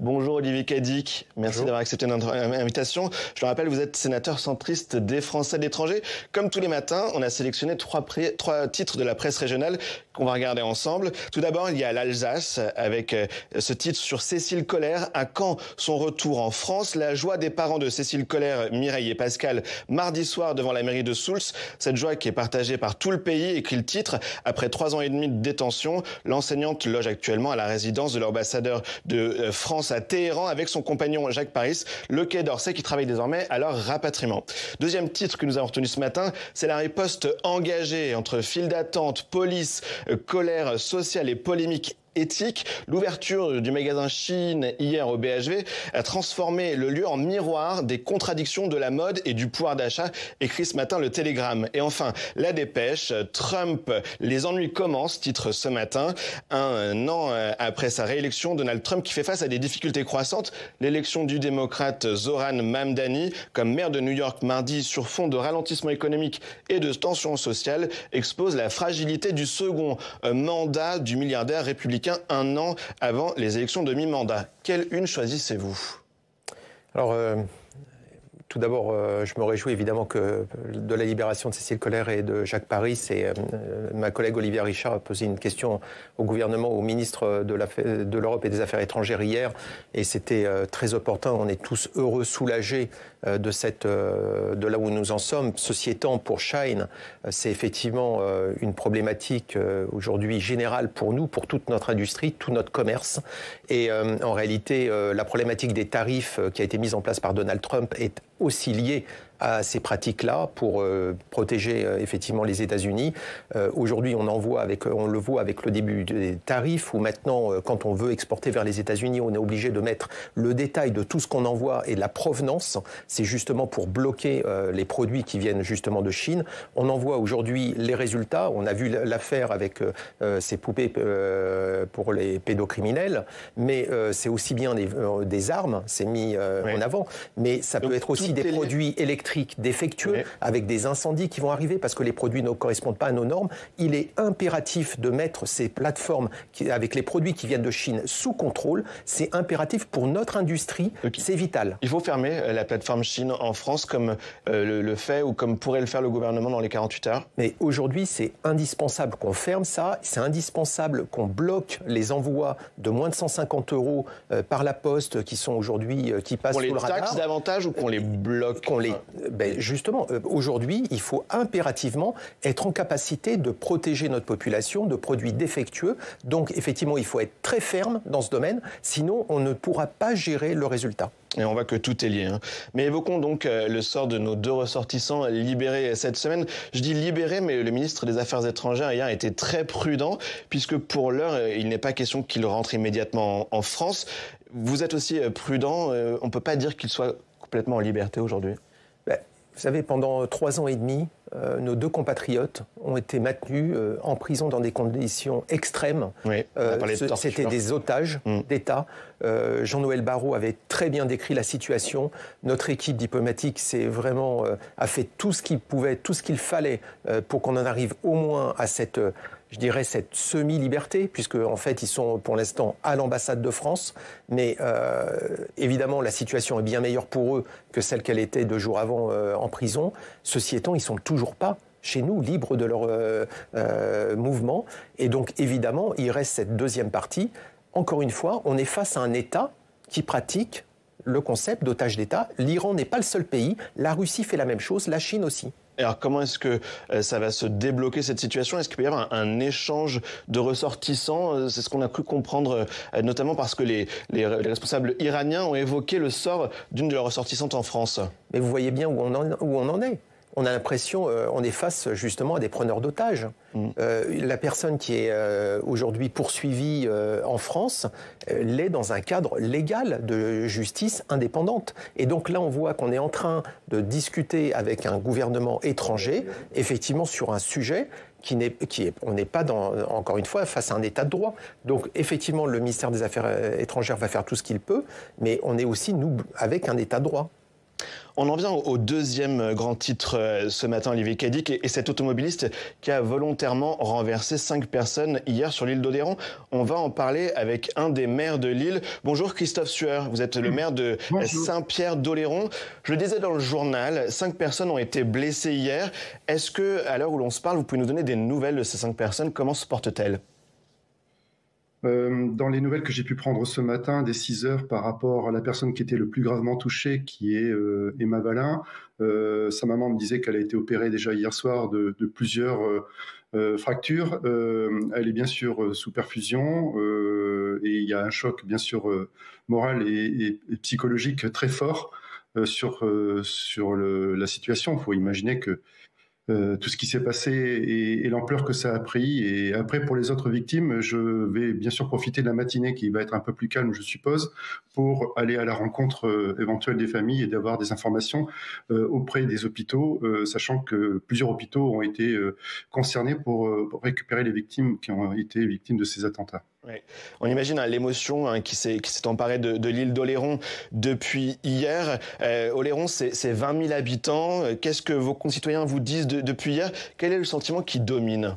Bonjour Olivier Cadic, merci d'avoir accepté notre invitation. Je le rappelle, vous êtes sénateur centriste des Français de l'étranger. Comme tous les matins, on a sélectionné trois titres de la presse régionale qu'on va regarder ensemble. Tout d'abord, il y a l'Alsace avec ce titre sur Cécile Collaert. À quand son retour en France? La joie des parents de Cécile Collaert, Mireille et Pascal, mardi soir devant la mairie de Soultz. Cette joie qui est partagée par tout le pays, écrit le titre. Après 3 ans et demi de détention, l'enseignante loge actuellement à la résidence de l'ambassadeur de France à Téhéran avec son compagnon Jacques Paris, le Quai d'Orsay, qui travaille désormais à leur rapatriement. Deuxième titre que nous avons retenu ce matin, c'est la riposte engagée entre file d'attente, police, colère sociale et polémique éthique. L'ouverture du magasin Chine hier au BHV a transformé le lieu en miroir des contradictions de la mode et du pouvoir d'achat, écrit ce matin le Télégramme. Et enfin, la dépêche, Trump, les ennuis commencent, titre ce matin. Un an après sa réélection, Donald Trump qui fait face à des difficultés croissantes. L'élection du démocrate Zoran Mamdani comme maire de New York mardi sur fond de ralentissement économique et de tensions sociales expose la fragilité du second mandat du milliardaire républicain un an avant les élections de mi-mandat. Quelle une choisissez-vous? Alors, tout d'abord, je me réjouis évidemment de la libération de Cécile Collaert et de Jacques Paris. Et ma collègue Olivia Richard a posé une question au gouvernement, au ministre de l'Europe et des Affaires étrangères hier. Et c'était très opportun. On est tous heureux, soulagés de là où nous en sommes. Ceci étant, pour Shein, c'est effectivement une problématique aujourd'hui générale pour nous, pour toute notre industrie, tout notre commerce. Et en réalité, la problématique des tarifs qui a été mise en place par Donald Trump est aussi liée à ces pratiques-là pour protéger effectivement les États-Unis. Aujourd'hui, on le voit avec le début des tarifs où maintenant, quand on veut exporter vers les États-Unis, on est obligé de mettre le détail de tout ce qu'on envoie et de la provenance. C'est justement pour bloquer les produits qui viennent justement de Chine. On en voit aujourd'hui les résultats. On a vu l'affaire avec ces poupées pour les pédocriminels, mais c'est aussi bien des armes, c'est mis en avant, mais ça peut être aussi des produits électriques défectueux, avec des incendies qui vont arriver parce que les produits ne correspondent pas à nos normes. Il est impératif de mettre ces plateformes avec les produits qui viennent de Chine sous contrôle. C'est impératif pour notre industrie, c'est vital. Il faut fermer la plateforme Chine en France comme le fait ou comme pourrait le faire le gouvernement dans les 48 heures? Mais aujourd'hui, c'est indispensable qu'on ferme ça. C'est indispensable qu'on bloque les envois de moins de 150 € par la poste qui sont aujourd'hui, qui passent sous le radar. Qu'on les taxe davantage ou qu'on les bloque? Justement, aujourd'hui, il faut impérativement être en capacité de protéger notre population de produits défectueux. Donc, effectivement, il faut être très ferme dans ce domaine, sinon on ne pourra pas gérer le résultat. Et on voit que tout est lié. Mais évoquons donc le sort de nos 2 ressortissants libérés cette semaine. Je dis libérés, mais le ministre des Affaires étrangères hier a été très prudent, puisque pour l'heure, il n'est pas question qu'ils rentrent immédiatement en France. Vous êtes aussi prudent. On ne peut pas dire qu'ils soient complètement en liberté aujourd'hui. Vous savez, pendant 3 ans et demi, nos 2 compatriotes ont été maintenus en prison dans des conditions extrêmes. Oui, c'était des otages d'État. Jean-Noël Barrot avait très bien décrit la situation. Notre équipe diplomatique a fait tout ce qu'il pouvait, tout ce qu'il fallait pour qu'on en arrive au moins à cette semi-liberté, puisque en fait ils sont pour l'instant à l'ambassade de France, mais évidemment la situation est bien meilleure pour eux que celle qu'elle était 2 jours avant en prison. Ceci étant, ils sont toujours pas chez nous, libres de leur mouvement, et donc évidemment il reste cette deuxième partie. Encore une fois, on est face à un État qui pratique le concept d'otage d'État. L'Iran n'est pas le seul pays, la Russie fait la même chose, la Chine aussi. Alors comment est-ce que ça va se débloquer cette situation? Est-ce qu'il peut y avoir un échange de ressortissants? C'est ce qu'on a cru comprendre, notamment parce que les responsables iraniens ont évoqué le sort d'une de leurs ressortissantes en France. Mais vous voyez bien où on en est. On a l'impression, on est face justement à des preneurs d'otages. La personne qui est aujourd'hui poursuivie en France l'est dans un cadre légal de justice indépendante. Et donc là, on voit qu'on est en train de discuter avec un gouvernement étranger, effectivement sur un sujet on n'est pas encore une fois face à un état de droit. Donc effectivement, le ministère des Affaires étrangères va faire tout ce qu'il peut, mais on est aussi, nous, avec un état de droit. On en vient au deuxième grand titre ce matin, Olivier Cadic, et cet automobiliste qui a volontairement renversé 5 personnes hier sur l'île d'Oléron. On va en parler avec un des maires de l'île. Bonjour Christophe Sueur, vous êtes le maire de Saint-Pierre d'Oléron. Je le disais dans le journal, 5 personnes ont été blessées hier. Est-ce que, à l'heure où l'on se parle, vous pouvez nous donner des nouvelles de ces 5 personnes? Comment se portent-elles? Dans les nouvelles que j'ai pu prendre ce matin, dès 6 heures, par rapport à la personne qui était le plus gravement touchée, qui est Emma Valin, sa maman me disait qu'elle a été opérée déjà hier soir de plusieurs fractures. Elle est bien sûr sous perfusion et il y a un choc bien sûr moral et psychologique très fort sur la situation. Il faut imaginer que tout ce qui s'est passé et l'ampleur que ça a pris. Et après, pour les autres victimes, je vais bien sûr profiter de la matinée qui va être un peu plus calme, je suppose, pour aller à la rencontre éventuelle des familles et d'avoir des informations auprès des hôpitaux, sachant que plusieurs hôpitaux ont été concernés pour récupérer les victimes qui ont été victimes de ces attentats. Oui. On imagine l'émotion qui s'est emparée de l'île d'Oléron depuis hier. Oléron, c'est 20 000 habitants. Qu'est-ce que vos concitoyens vous disent depuis hier? Quel est le sentiment qui domine?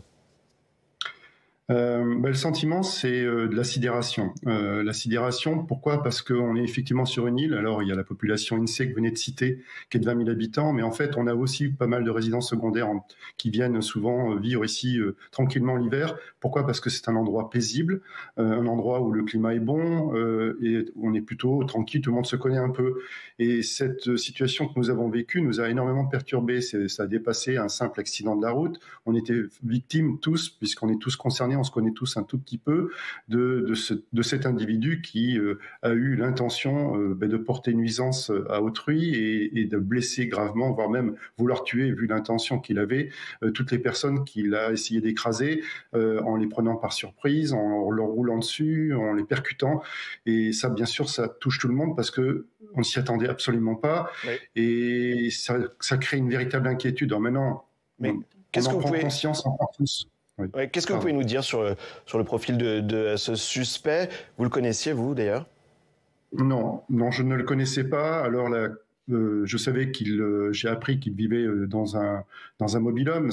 Le sentiment, c'est de la sidération. La sidération, pourquoi? Parce qu'on est effectivement sur une île. Alors, il y a la population INSEE que vous venez de citer, qui est de 20 000 habitants, mais en fait, on a aussi pas mal de résidences secondaires qui viennent souvent vivre ici tranquillement l'hiver. Pourquoi? Parce que c'est un endroit paisible, un endroit où le climat est bon et où on est plutôt tranquille, tout le monde se connaît un peu. Et cette situation que nous avons vécue nous a énormément perturbés. Ça a dépassé un simple accident de la route. On était victimes tous, puisqu'on est tous concernés, on se connaît tous un tout petit peu de cet individu qui a eu l'intention de porter nuisance à autrui et de blesser gravement, voire même vouloir tuer, vu l'intention qu'il avait, toutes les personnes qu'il a essayé d'écraser en les prenant par surprise, en leur roulant dessus, en les percutant. Et ça, bien sûr, ça touche tout le monde parce que on ne s'y attendait absolument pas. Oui. Et ça crée une véritable inquiétude. Alors maintenant, on en prend conscience encore plus. Oui. Ouais, qu'est-ce que vous pouvez nous dire sur le profil de ce suspect? Vous le connaissiez, vous, d'ailleurs? Non, je ne le connaissais pas. Alors, je savais j'ai appris qu'il vivait dans un mobil-home.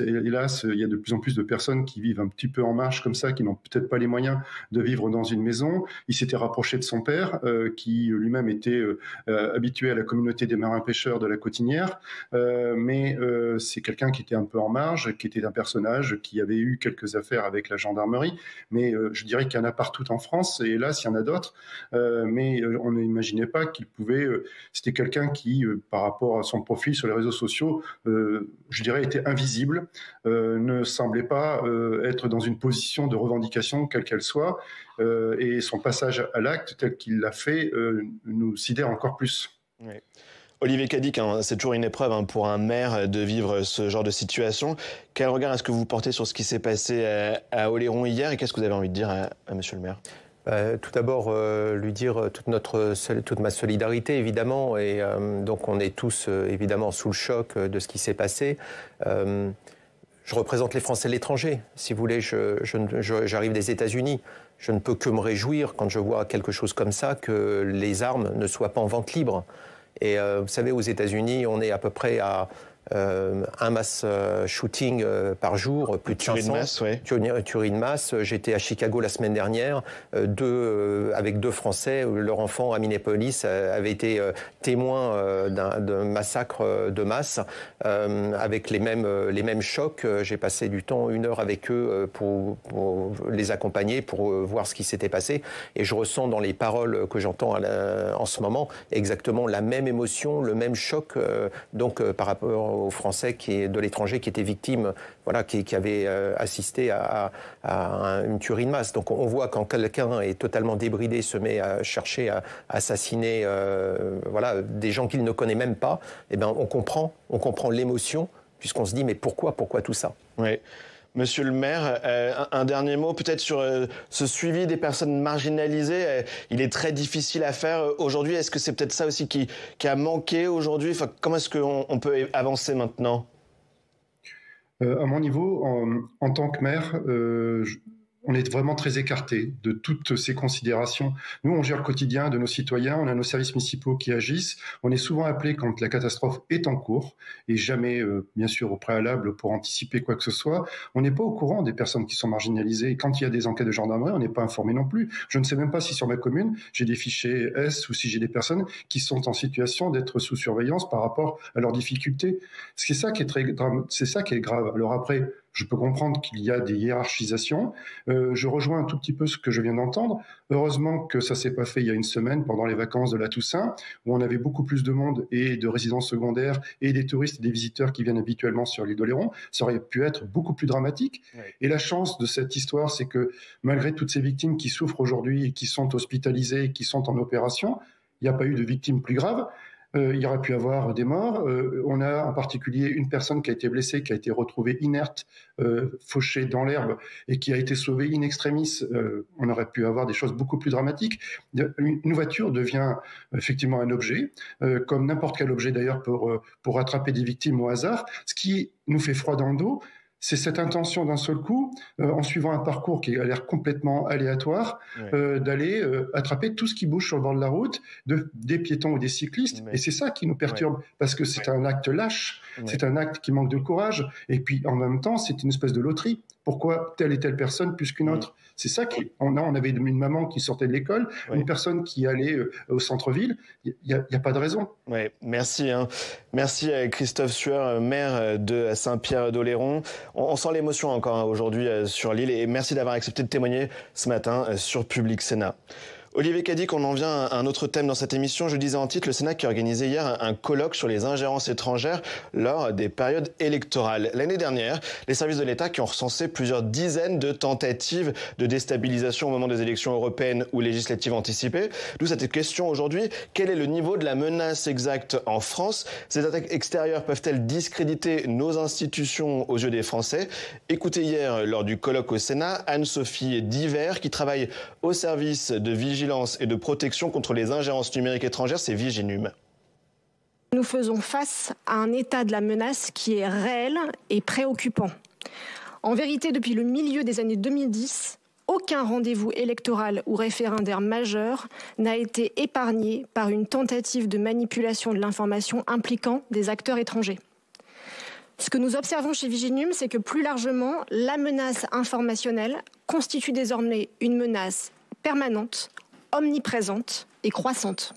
Hélas, il y a de plus en plus de personnes qui vivent un petit peu en marge comme ça, qui n'ont peut-être pas les moyens de vivre dans une maison. Il s'était rapproché de son père, qui lui-même était habitué à la communauté des marins-pêcheurs de la Cotinière. Mais c'est quelqu'un qui était un peu en marge, qui était un personnage qui avait eu quelques affaires avec la gendarmerie. Mais je dirais qu'il y en a partout en France, et hélas, il y en a d'autres. Mais on n'imaginait pas qu'il pouvait... C'était quelqu'un qui, par rapport à son profil sur les réseaux sociaux, je dirais, était invisible, ne semblait pas être dans une position de revendication, quelle qu'elle soit, et son passage à l'acte, tel qu'il l'a fait, nous sidère encore plus. Oui. Olivier Cadic, c'est toujours une épreuve pour un maire de vivre ce genre de situation. Quel regard est-ce que vous portez sur ce qui s'est passé à Oléron hier, et qu'est-ce que vous avez envie de dire à monsieur le maire? Tout d'abord, lui dire toute ma solidarité, évidemment. Et donc, on est tous, évidemment, sous le choc de ce qui s'est passé. Je représente les Français de l'étranger. Si vous voulez, j'arrive des États-Unis. Je ne peux que me réjouir quand je vois quelque chose comme ça, que les armes ne soient pas en vente libre. Et vous savez, aux États-Unis, on est à peu près à... un mass shooting par jour, plus de 500 tueries de masse. J'étais à Chicago la semaine dernière, avec 2 Français. Leur enfant à Minneapolis avait été témoin d'un massacre de masse avec les mêmes chocs. J'ai passé du temps, 1 heure avec eux pour les accompagner, pour voir ce qui s'était passé. Et je ressens dans les paroles que j'entends en ce moment exactement la même émotion, le même choc par rapport aux Français de l'étranger qui étaient victimes, qui avaient assisté à une tuerie de masse. Donc on voit quand quelqu'un est totalement débridé, se met à chercher à assassiner des gens qu'il ne connaît même pas, eh ben on comprend l'émotion, puisqu'on se dit mais pourquoi tout ça? Oui. Monsieur le maire, un dernier mot peut-être sur ce suivi des personnes marginalisées. Il est très difficile à faire aujourd'hui. Est-ce que c'est peut-être ça aussi qui a manqué aujourd'hui? Comment est-ce qu'on peut avancer maintenant? À mon niveau, en tant que maire, on est vraiment très écarté de toutes ces considérations. Nous, on gère le quotidien de nos citoyens, on a nos services municipaux qui agissent, on est souvent appelé quand la catastrophe est en cours, et jamais, bien sûr, au préalable pour anticiper quoi que ce soit. On n'est pas au courant des personnes qui sont marginalisées, et quand il y a des enquêtes de gendarmerie, on n'est pas informé non plus. Je ne sais même pas si sur ma commune, j'ai des fichiers S ou si j'ai des personnes qui sont en situation d'être sous surveillance par rapport à leurs difficultés. C'est ça qui est grave. Alors après, je peux comprendre qu'il y a des hiérarchisations. Je rejoins un tout petit peu ce que je viens d'entendre. Heureusement que ça s'est pas fait il y a une semaine pendant les vacances de la Toussaint, où on avait beaucoup plus de monde et de résidences secondaires et des touristes et des visiteurs qui viennent habituellement sur l'île d'Oléron. Ça aurait pu être beaucoup plus dramatique. Oui. Et la chance de cette histoire, c'est que malgré toutes ces victimes qui souffrent aujourd'hui et qui sont hospitalisées et qui sont en opération, il n'y a pas eu de victimes plus graves. Il y aurait pu avoir des morts. On a en particulier une personne qui a été blessée, qui a été retrouvée inerte, fauchée dans l'herbe et qui a été sauvée in extremis. On aurait pu avoir des choses beaucoup plus dramatiques. Une voiture devient effectivement un objet, comme n'importe quel objet d'ailleurs pour attraper des victimes au hasard. Ce qui nous fait froid dans le dos, c'est cette intention d'un seul coup, en suivant un parcours qui a l'air complètement aléatoire, d'aller attraper tout ce qui bouge sur le bord de la route, des piétons ou des cyclistes. Et c'est ça qui nous perturbe, parce que c'est un acte lâche, c'est un acte qui manque de courage, et puis en même temps, c'est une espèce de loterie. Pourquoi telle et telle personne plus qu'une autre? C'est ça on avait une maman qui sortait de l'école, une personne qui allait au centre-ville. Il n'y a pas de raison. Oui, merci. Merci Christophe Sueur, maire de Saint-Pierre-d'Oléron. On sent l'émotion encore aujourd'hui sur l'île et merci d'avoir accepté de témoigner ce matin sur Public Sénat. Olivier Cadic, on en vient à un autre thème dans cette émission. Je disais en titre, le Sénat qui a organisé hier un colloque sur les ingérences étrangères lors des périodes électorales. L'année dernière, les services de l'État qui ont recensé plusieurs dizaines de tentatives de déstabilisation au moment des élections européennes ou législatives anticipées. D'où cette question aujourd'hui, quel est le niveau de la menace exacte en France? Ces attaques extérieures peuvent-elles discréditer nos institutions aux yeux des Français? Écoutez hier, lors du colloque au Sénat, Anne-Sophie Diver, qui travaille au service de vigilance et de protection contre les ingérences numériques étrangères, c'est Viginum. Nous faisons face à un état de la menace qui est réel et préoccupant. En vérité, depuis le milieu des années 2010, aucun rendez-vous électoral ou référendaire majeur n'a été épargné par une tentative de manipulation de l'information impliquant des acteurs étrangers. Ce que nous observons chez Viginum, c'est que plus largement, la menace informationnelle constitue désormais une menace permanente, omniprésente et croissante.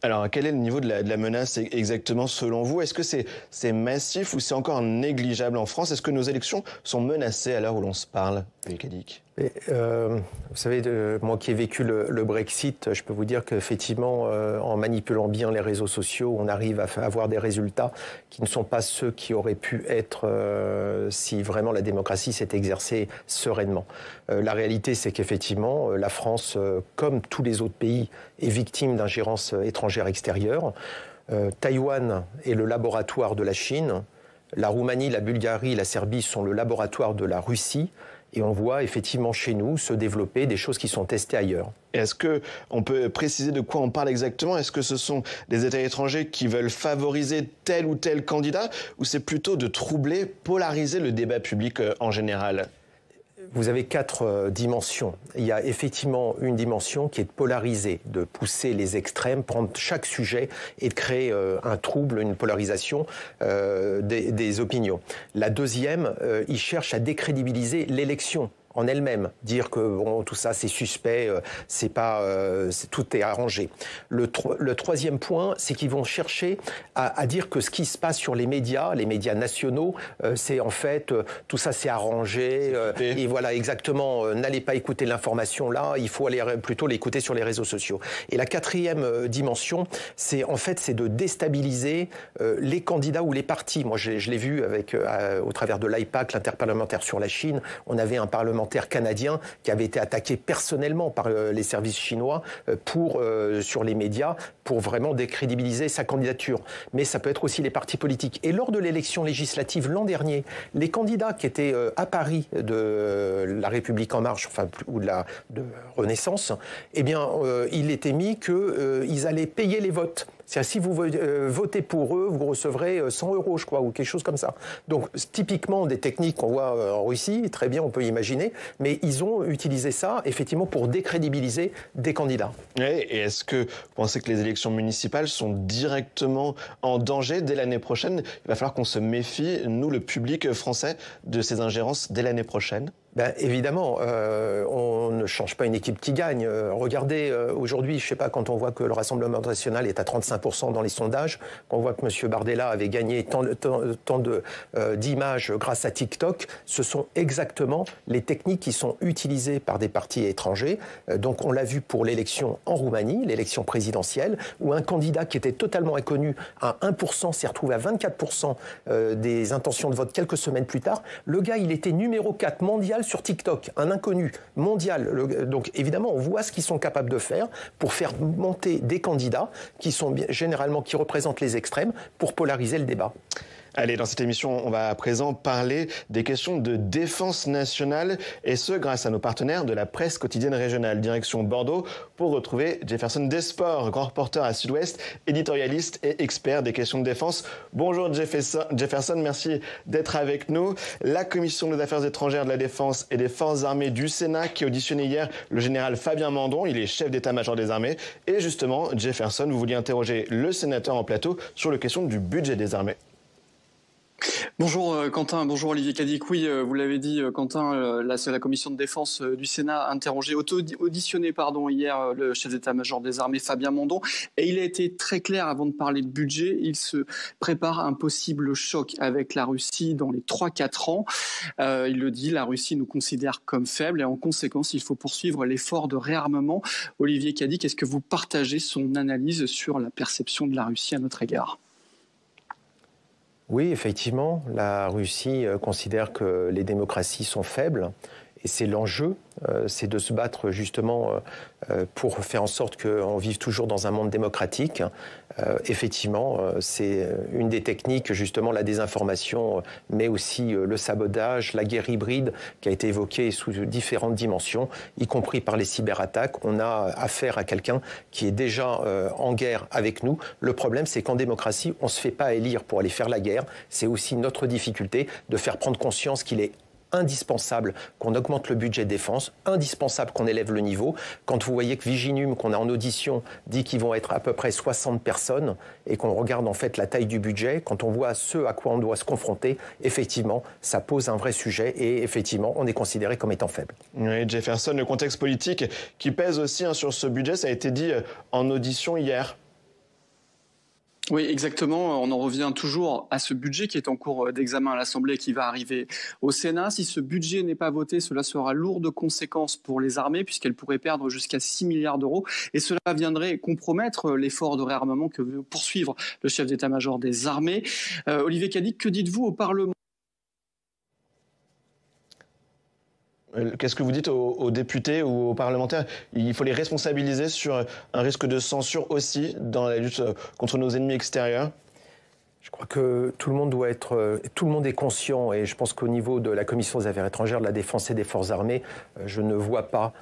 Alors, quel est le niveau de la menace exactement selon vous? Est-ce que c'est massif ou c'est encore négligeable en France? Est-ce que nos élections sont menacées à l'heure où l'on se parle, Olivier Cadic? Vous savez, moi qui ai vécu le Brexit, je peux vous dire qu'effectivement, en manipulant bien les réseaux sociaux, on arrive à avoir des résultats qui ne sont pas ceux qui auraient pu être si vraiment la démocratie s'était exercée sereinement. La réalité, c'est qu'effectivement, la France, comme tous les autres pays, est victime d'ingérences étrangères extérieures. Taïwan est le laboratoire de la Chine. La Roumanie, la Bulgarie, la Serbie sont le laboratoire de la Russie. Et on voit effectivement chez nous se développer des choses qui sont testées ailleurs. Est-ce qu'on peut préciser de quoi on parle exactement? Est-ce que ce sont des États étrangers qui veulent favoriser tel ou tel candidat ou c'est plutôt de troubler, polariser le débat public en général? Vous avez 4 dimensions. Il y a effectivement une dimension qui est de polariser, de pousser les extrêmes, prendre chaque sujet et de créer un trouble, une polarisation des opinions. La deuxième, il cherche à décrédibiliser l'élection en elle-même, dire que bon, tout ça c'est suspect, tout est arrangé. Le troisième point, c'est qu'ils vont chercher à dire que ce qui se passe sur les médias nationaux, c'est en fait tout ça c'est arrangé et voilà exactement. N'allez pas écouter l'information là, il faut aller plutôt l'écouter sur les réseaux sociaux. Et la quatrième dimension, c'est de déstabiliser les candidats ou les partis. Moi, je l'ai vu au travers de l'IPAC, l'interparlementaire sur la Chine. On avait un parlementaire canadien qui avait été attaqué personnellement par les services chinois sur les médias pour vraiment décrédibiliser sa candidature. Mais ça peut être aussi les partis politiques. Et lors de l'élection législative l'an dernier, les candidats qui étaient à Paris de La République En Marche, ou de Renaissance, eh bien, il était mis qu'ils allaient payer les votes. C'est-à-dire, si vous votez pour eux, vous recevrez 100 €, je crois, ou quelque chose comme ça. Donc, typiquement, des techniques qu'on voit en Russie, très bien, on peut imaginer, mais ils ont utilisé ça, effectivement, pour décrédibiliser des candidats. Oui, et est-ce que vous pensez que les élections municipales sont directement en danger dès l'année prochaine? Il va falloir qu'on se méfie, nous, le public français, de ces ingérences dès l'année prochaine. Ben, évidemment, on ne change pas une équipe qui gagne. Regardez, aujourd'hui, je ne sais pas, quand on voit que le Rassemblement national est à 35% dans les sondages, qu'on voit que M. Bardella avait gagné tant d'images grâce à TikTok, ce sont exactement les techniques qui sont utilisées par des partis étrangers. Donc on l'a vu pour l'élection en Roumanie, l'élection présidentielle, où un candidat qui était totalement inconnu à 1% s'est retrouvé à 24% des intentions de vote quelques semaines plus tard. Le gars, il était numéro 4 mondial sur TikTok, un inconnu mondial. Donc évidemment, on voit ce qu'ils sont capables de faire pour faire monter des candidats qui sont généralement qui représentent les extrêmes pour polariser le débat. Allez, dans cette émission, on va à présent parler des questions de défense nationale, et ce, grâce à nos partenaires de la presse quotidienne régionale. Direction Bordeaux, pour retrouver Jefferson Desports, grand reporter à Sud-Ouest, éditorialiste et expert des questions de défense. Bonjour Jefferson, merci d'être avec nous. La Commission des affaires étrangères, de la défense et des forces armées du Sénat qui auditionnait hier le général Fabien Mandon, il est chef d'état-major des armées. Et justement, Jefferson, vous vouliez interroger le sénateur en plateau sur la question du budget des armées. Bonjour Quentin, bonjour Olivier Cadic. Oui, vous l'avez dit Quentin, la commission de défense du Sénat a auditionné hier le chef d'état-major des armées Fabien Mandon, et il a été très clair avant de parler de budget. Il se prépare un possible choc avec la Russie dans les 3-4 ans. Il le dit, la Russie nous considère comme faibles et en conséquence il faut poursuivre l'effort de réarmement. Olivier Cadic, est-ce que vous partagez son analyse sur la perception de la Russie à notre égard ? Oui, effectivement, la Russie considère que les démocraties sont faibles et c'est l'enjeu, c'est de se battre justement pour faire en sorte qu'on vive toujours dans un monde démocratique. Effectivement, c'est une des techniques, justement, la désinformation, mais aussi le sabotage, la guerre hybride qui a été évoquée sous différentes dimensions, y compris par les cyberattaques. On a affaire à quelqu'un qui est déjà en guerre avec nous. Le problème, c'est qu'en démocratie, on ne se fait pas élire pour aller faire la guerre. C'est aussi notre difficulté de faire prendre conscience qu'il est indispensable qu'on augmente le budget de défense, indispensable qu'on élève le niveau. Quand vous voyez que Viginum, qu'on a en audition, dit qu'ils vont être à peu près 60 personnes et qu'on regarde en fait la taille du budget, quand on voit ce à quoi on doit se confronter, effectivement, ça pose un vrai sujet et effectivement, on est considéré comme étant faible. Oui, Jefferson, le contexte politique qui pèse aussi sur ce budget, ça a été dit en audition hier. Oui, exactement. On en revient toujours à ce budget qui est en cours d'examen à l'Assemblée et qui va arriver au Sénat. Si ce budget n'est pas voté, cela sera lourd de conséquences pour les armées puisqu'elles pourraient perdre jusqu'à 6 milliards d'euros. Et cela viendrait compromettre l'effort de réarmement que veut poursuivre le chef d'état-major des armées. Olivier Cadic, que dites-vous au Parlement ? Qu'est-ce que vous dites aux députés ou aux parlementaires? Il faut les responsabiliser sur un risque de censure aussi dans la lutte contre nos ennemis extérieurs. Je crois que tout le monde est conscient et je pense qu'au niveau de la Commission des affaires étrangères, de la défense et des forces armées, je ne vois pas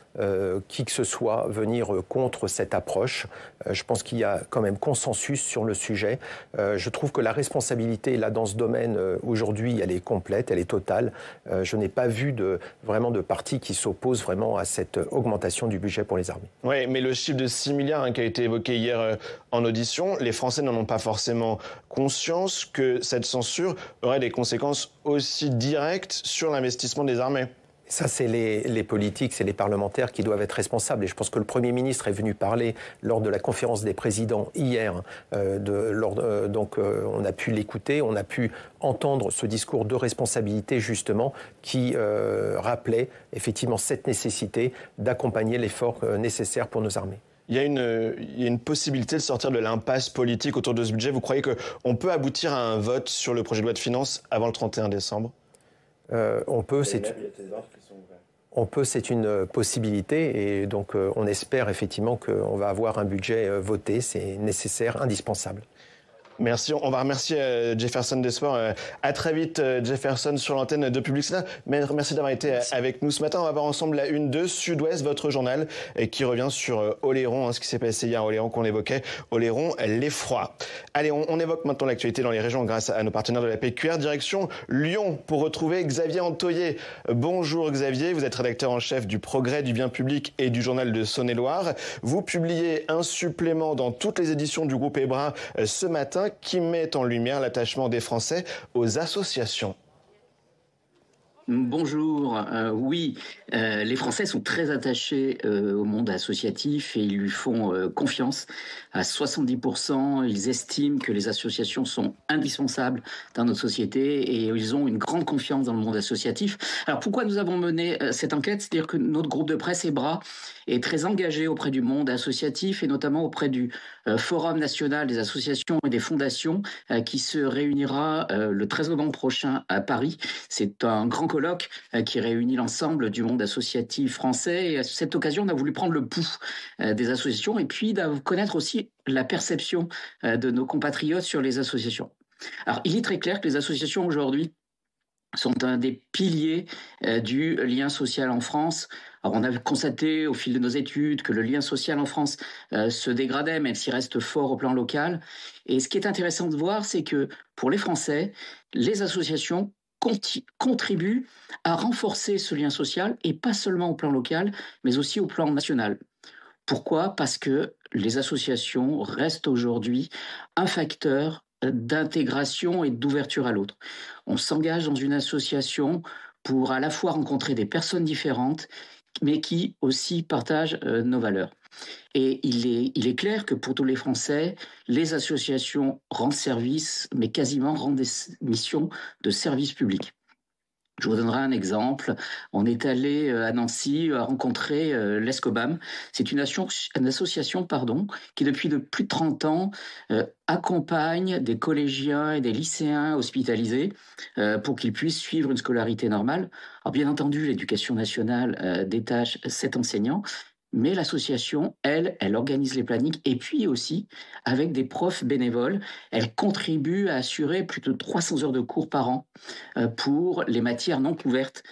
qui que ce soit venir contre cette approche. Je pense qu'il y a quand même consensus sur le sujet. Je trouve que la responsabilité là dans ce domaine aujourd'hui, elle est complète, elle est totale. Je n'ai pas vu vraiment de parti qui s'oppose vraiment à cette augmentation du budget pour les armées. Oui, mais le chiffre de 6 milliards qui a été évoqué hier en audition, les Français n'en ont pas forcément conscience que cette censure aurait des conséquences aussi directes sur l'investissement des armées. Ça, c'est les politiques, c'est les parlementaires qui doivent être responsables. Et je pense que le Premier ministre est venu parler lors de la conférence des présidents hier. Donc, on a pu l'écouter, on a pu entendre ce discours de responsabilité, justement, qui rappelait effectivement cette nécessité d'accompagner l'effort nécessaire pour nos armées. Il y a une possibilité de sortir de l'impasse politique autour de ce budget. Vous croyez qu'on peut aboutir à un vote sur le projet de loi de finances avant le 31 décembre ? On peut, c'est une possibilité et donc on espère effectivement qu'on va avoir un budget voté, c'est nécessaire, indispensable. Merci. On va remercier Jefferson Desports. À très vite, Jefferson, sur l'antenne de Public Sénat. Merci d'avoir été avec nous ce matin. On va voir ensemble la une de Sud-Ouest, votre journal, qui revient sur Oléron, ce qui s'est passé hier à Oléron qu'on évoquait. Oléron, l'effroi. Allez, on évoque maintenant l'actualité dans les régions grâce à nos partenaires de la PQR. Direction Lyon pour retrouver Xavier Antoyer. Bonjour Xavier, vous êtes rédacteur en chef du Progrès du bien public et du journal de Saône-et-Loire. Vous publiez un supplément dans toutes les éditions du groupe Hébrin ce matin qui met en lumière l'attachement des Français aux associations. Bonjour. Oui, les Français sont très attachés au monde associatif et ils lui font confiance. À 70%, ils estiment que les associations sont indispensables dans notre société et ils ont une grande confiance dans le monde associatif. Alors pourquoi nous avons mené cette enquête? C'est-à-dire que notre groupe de presse Hébrin est très engagé auprès du monde associatif et notamment auprès du Forum national des associations et des fondations qui se réunira le 13 novembre prochain à Paris. C'est un grand colloque qui réunit l'ensemble du monde associatif français. Et à cette occasion, on a voulu prendre le pouls des associations et puis de connaître aussi la perception de nos compatriotes sur les associations. Alors, il est très clair que les associations aujourd'hui sont un des piliers du lien social en France. Alors, on a constaté au fil de nos études que le lien social en France se dégradait, même s'il reste fort au plan local. Et ce qui est intéressant de voir, c'est que pour les Français, les associations contribuent à renforcer ce lien social, et pas seulement au plan local, mais aussi au plan national. Pourquoi ? Parce que les associations restent aujourd'hui un facteur d'intégration et d'ouverture à l'autre. On s'engage dans une association pour à la fois rencontrer des personnes différentes, mais qui aussi partagent nos valeurs. Et il est clair que pour tous les Français, les associations rendent service, mais quasiment rendent des missions de service public. Je vous donnerai un exemple. On est allé à Nancy rencontrer l'ESCOBAM. C'est une association qui, depuis plus de 30 ans, accompagne des collégiens et des lycéens hospitalisés pour qu'ils puissent suivre une scolarité normale. Alors, bien entendu, l'Éducation nationale détache 7 enseignants, mais l'association, elle organise les plannings et puis aussi, avec des profs bénévoles, elle contribue à assurer plus de 300 heures de cours par an pour les matières non couvertes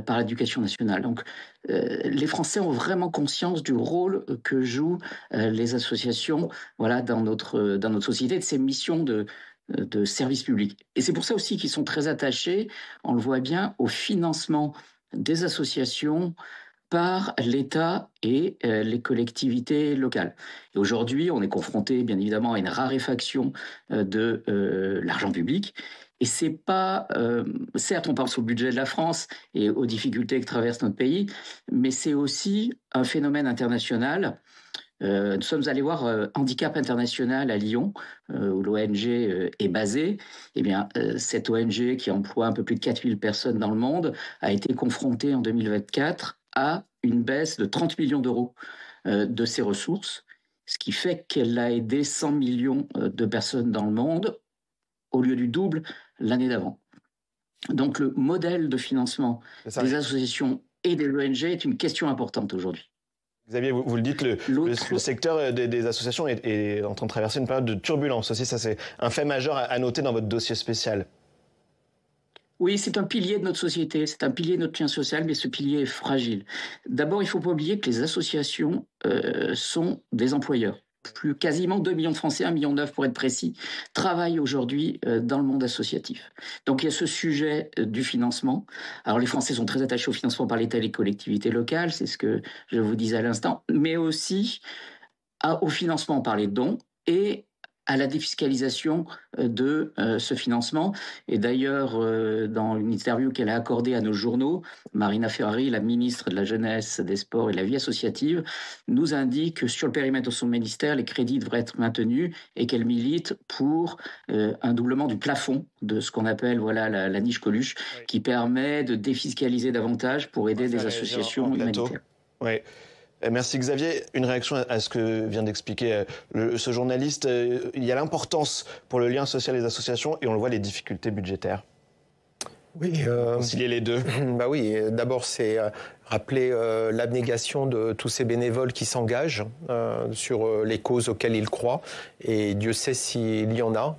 par l'Éducation nationale. Donc, les Français ont vraiment conscience du rôle que jouent les associations dans notre société, de ces missions de service public. Et c'est pour ça aussi qu'ils sont très attachés, on le voit bien, au financement des associations par l'État et les collectivités locales. Et aujourd'hui, on est confronté, bien évidemment, à une raréfaction de l'argent public. Et c'est pas... certes, on parle sur le budget de la France et aux difficultés que traverse notre pays, mais c'est aussi un phénomène international. Nous sommes allés voir Handicap International à Lyon, où l'ONG est basée. Eh bien, cette ONG, qui emploie un peu plus de 4000 personnes dans le monde, a été confrontée en 2024 à une baisse de 30 millions d'euros de ses ressources, ce qui fait qu'elle a aidé 100 millions de personnes dans le monde, au lieu du double l'année d'avant. Donc le modèle de financement des associations et des ONG est une question importante aujourd'hui. Xavier, vous le dites, le secteur des associations est en train de traverser une période de turbulence aussi. Ça, c'est un fait majeur à noter dans votre dossier spécial. Oui, c'est un pilier de notre société, c'est un pilier de notre lien social, mais ce pilier est fragile. D'abord, il ne faut pas oublier que les associations sont des employeurs. Quasiment 2 millions de Français, 1,9 million pour être précis, travaillent aujourd'hui dans le monde associatif. Donc il y a ce sujet du financement. Alors les Français sont très attachés au financement par l'État et les collectivités locales, c'est ce que je vous disais à l'instant, mais aussi au financement par les dons et à la défiscalisation de ce financement. Et d'ailleurs, dans une interview qu'elle a accordée à nos journaux, Marina Ferrari, la ministre de la Jeunesse, des Sports et de la Vie associative, nous indique que sur le périmètre de son ministère, les crédits devraient être maintenus et qu'elle milite pour un doublement du plafond de ce qu'on appelle la niche Coluche, qui permet de défiscaliser davantage pour aider des associations humanitaires. Oui. Merci Xavier. Une réaction à ce que vient d'expliquer ce journaliste. Il y a l'importance pour le lien social des associations et on le voit, les difficultés budgétaires. Oui, concilier les deux. Bah oui, d'abord c'est rappeler l'abnégation de tous ces bénévoles qui s'engagent sur les causes auxquelles ils croient, et Dieu sait s'il y en a.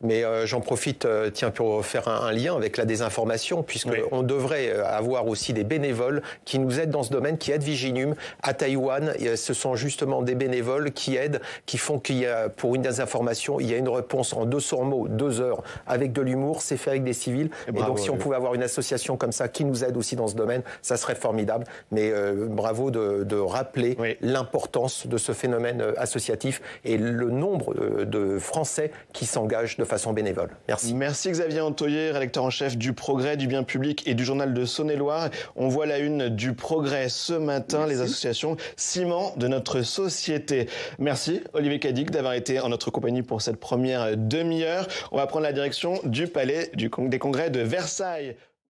Mais j'en profite, pour faire un lien avec la désinformation, puisqu'on devrait avoir aussi des bénévoles qui nous aident dans ce domaine, qui aident Viginum à Taïwan. Ce sont justement des bénévoles qui aident, qui font qu'il y a, pour une désinformation, il y a une réponse en 200 mots, 2 heures, avec de l'humour, c'est fait avec des civils. Et donc si on pouvait avoir une association comme ça qui nous aide aussi dans ce domaine, ça serait formidable. Mais bravo de rappeler l'importance de ce phénomène associatif et le nombre de Français qui s'engagent de façon bénévole. Merci. Merci Xavier Antoyer, rédacteur en chef du Progrès, du Bien Public et du Journal de Saône-et-Loire. On voit la une du Progrès ce matin, les associations ciment de notre société. Merci Olivier Cadic d'avoir été en notre compagnie pour cette première demi-heure. On va prendre la direction du palais des Congrès de Versailles.